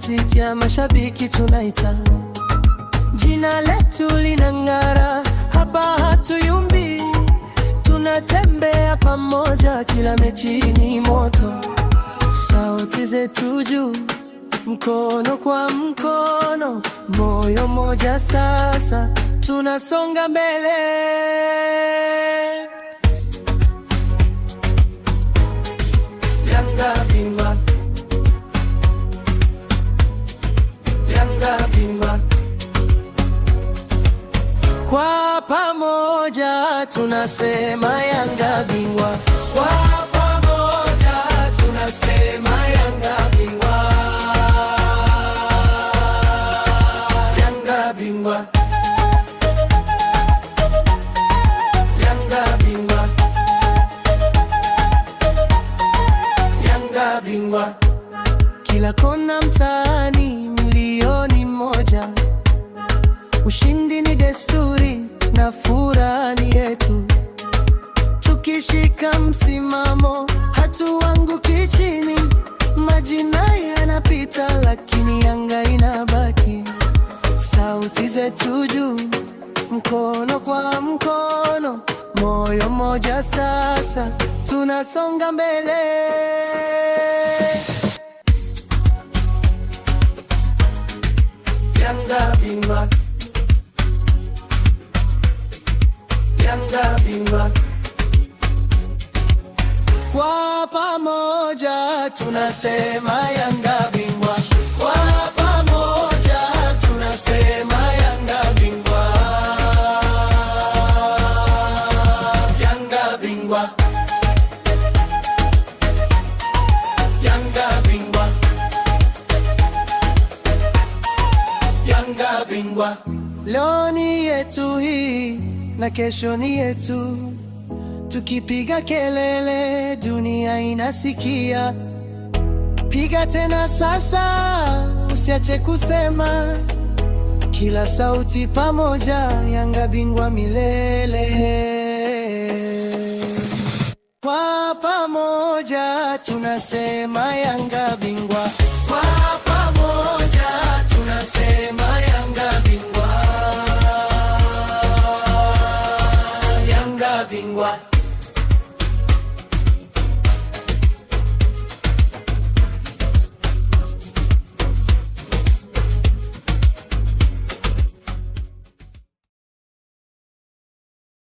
tunasikia mashabiki tunaita, jina letu linang'ara, hapa hatuyumbi, tunatembea pamoja, kila mechi ni moto, sauti zetu juu, mkono kwa mkono, moyo moja sasa, tunasonga mbele. Yanga bingwa, Yanga bingwa, kwa pamoja tunasema Yanga bingwa, kwa pamoja tunasema Yanga bingwa, Yanga bingwa, Yanga bingwa, Yanga bingwa. Kila kona mtaani milioni moja, ushindi ni desturi na furaha ni yetu, tukishika msimamo hatuanguki chini, majina yanapita lakini Yanga inabaki, sauti zetu juu, mkono kwa mkono, moyo moja sasa, tunasonga mbele. Yanga bingwa, Yanga bingwa, kwa pamoja tunasema Yanga bingwa, kwa pamoja tunasema Yanga bingwa, Yanga bingwa, Yanga bingwa, Yanga bingwa. Leo ni yetu hii na kesho ni yetu, tukipiga kelele dunia inasikia, piga tena sasa, usiache kusema, kila sauti pamoja, Yanga bingwa milele, kwa pamoja tunasema Yanga bingwa, kwa